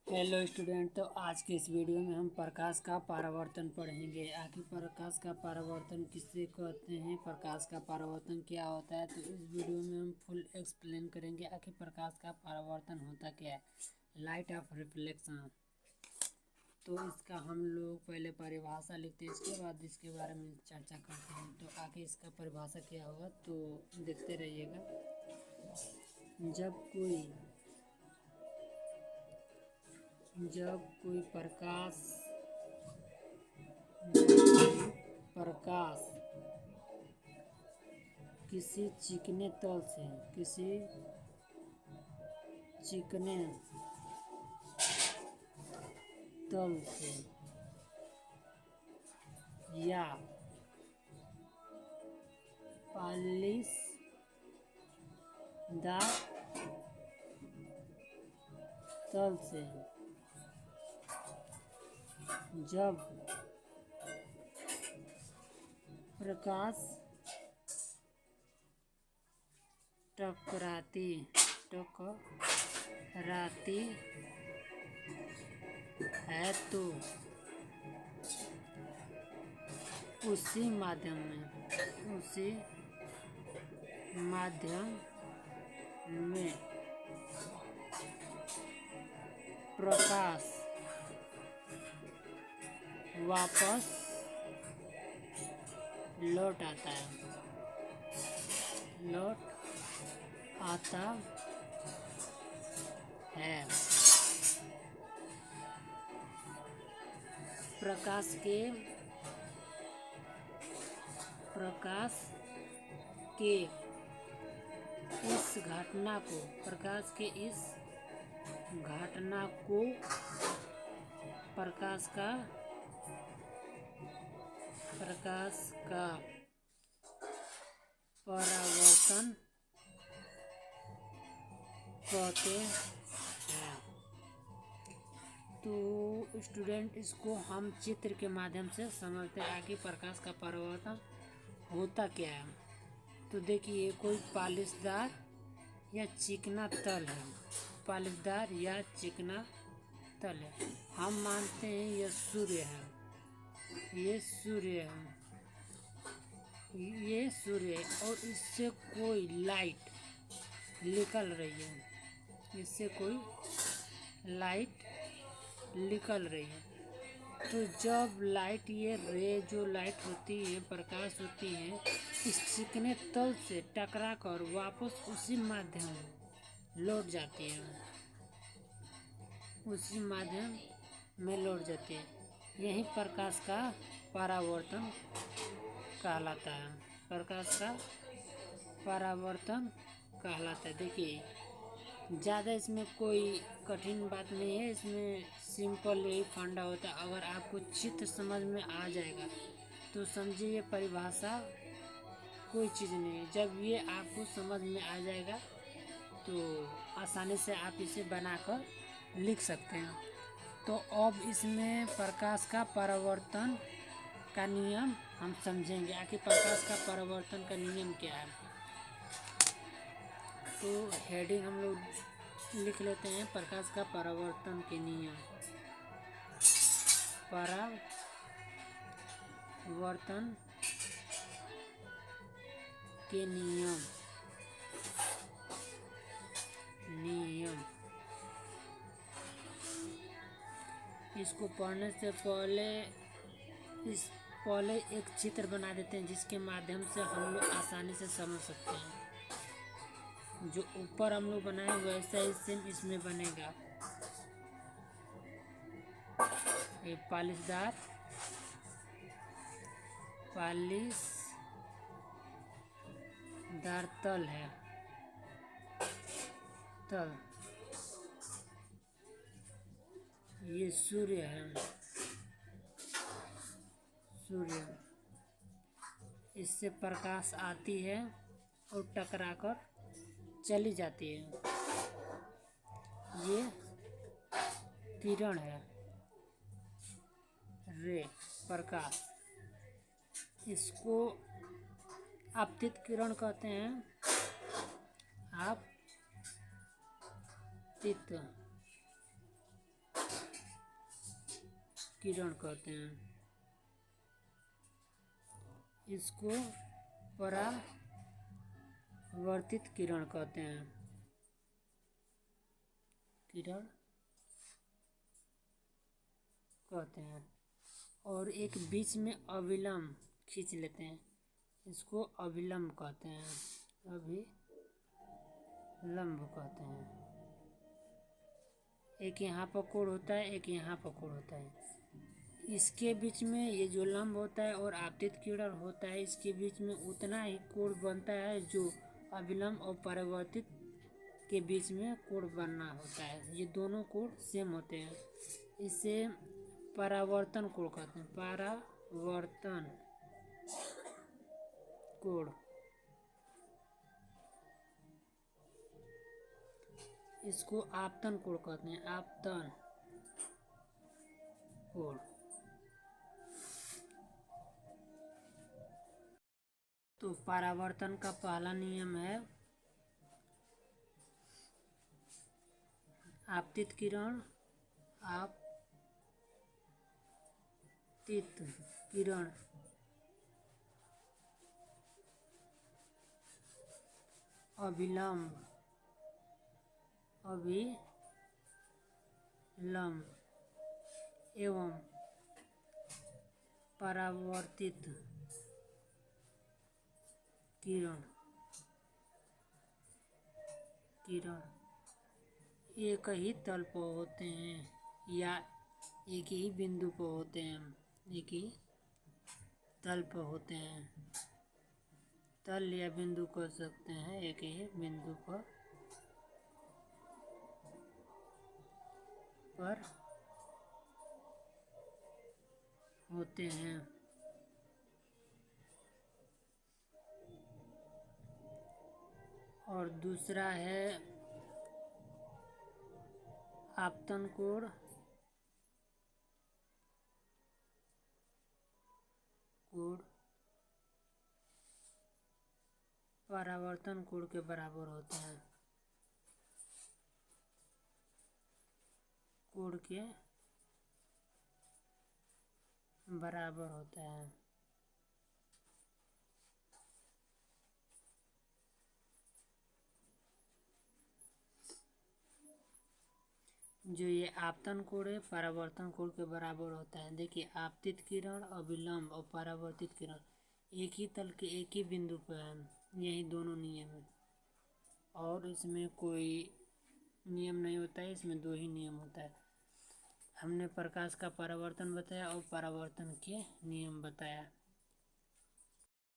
Hello student. तो आज के इस वीडियो में हम प्रकाश का परावर्तन पढ़ेंगे। आखिर प्रकाश का परावर्तन किससे कहते हैं, प्रकाश का परावर्तन क्या होता है। तो इस वीडियो में हम फुल एक्सप्लेन करेंगे आखिर प्रकाश का परावर्तन होता क्या है। Light of reflection. तो इसका हम लोग पहले परिभाषा लिखते हैं, इसके बाद इसके बारे में चर्चा करते हैं। तो आखिर इसका परिभाषा क्या होगा तो देखते रहिएगा। जब कोई प्रकाश किसी चिकने तल से या पॉलिशदार तल से जब प्रकाश टकराती है तो उसी माध्यम में प्रकाश वापस लौट आता है। प्रकाश के इस घटना को प्रकाश का परावर्तन कहते हैं। तो स्टूडेंट, इसको हम चित्र के माध्यम से समझते हैं कि प्रकाश का परावर्तन होता क्या है। तो देखिए, कोई पॉलिशदार या चिकना तल है। हम मानते हैं यह सूर्य है। ये सूर्य है और इससे कोई लाइट निकल रही है। तो जब जो लाइट होती है, प्रकाश होती है, इस चिकने तल से टकराकर वापस उसी माध्यम में लौट जाती है। यही प्रकाश का परावर्तन कहलाता है। देखिए, ज़्यादा इसमें कोई कठिन बात नहीं है, इसमें सिंपल यही फंडा होता है। अगर आपको चित्र समझ में आ जाएगा तो समझिए ये परिभाषा कोई चीज़ नहीं है। जब ये आपको समझ में आ जाएगा तो आसानी से आप इसे बनाकर लिख सकते हैं। तो अब इसमें प्रकाश का परावर्तन का नियम हम समझेंगे। आखिर प्रकाश का परावर्तन का नियम क्या है। तो हेडिंग हम लोग लिख लेते हैं, प्रकाश का परावर्तन के नियम। परावर्तन के नियम। इसको पढ़ने से पहले एक चित्र बना देते हैं, जिसके माध्यम से हम लोग आसानी से समझ सकते हैं। जो ऊपर हम लोग बनाए वैसा ही सेम इसमें बनेगा। एक पॉलिशदार तल है। ये सूर्य है। इससे प्रकाश आती है और टकराकर चली जाती है। ये किरण है, प्रकाश। इसको आपतित किरण कहते हैं। आपतित किरण कहते हैं। इसको परावर्तित किरण कहते हैं। किरण कहते हैं। और एक बीच में अविलंब खींच लेते हैं, इसको अविलंब कहते हैं। अभिलंब कहते हैं। एक यहाँ पर कोण होता है, एक यहाँ पर कोण होता है। इसके बीच में ये जो लंब होता है और आपतित किरण होता है, इसके बीच में उतना ही कोण बनता है जो अविलंब और परावर्तित के बीच में कोण बनना होता है। ये दोनों कोण सेम होते हैं। इसे परावर्तन कोण कहते हैं। परावर्तन कोण। इसको आपतन कोण कहते हैं। आपतन कोण। तो परावर्तन का पहला नियम है आपतित किरण अभिलंब एवं परावर्तित किरण एक ही तल पर होते हैं या एक ही बिंदु पर होते हैं। एक ही तल पर होते हैं। तल या बिंदु कह सकते हैं। एक ही बिंदु पर होते हैं। और दूसरा है आपतन कोण परावर्तन कोण के बराबर होता है। कोण के बराबर होता है। जो ये आपतन कोण है परावर्तन कोण के बराबर होता है। देखिए, आपतित किरण, अभिलंब और परावर्तित किरण एक ही तल के एक ही बिंदु पर है। यही दोनों नियम है और इसमें कोई नियम नहीं होता है। इसमें दो ही नियम होता है। हमने प्रकाश का परावर्तन बताया और परावर्तन के नियम बताया।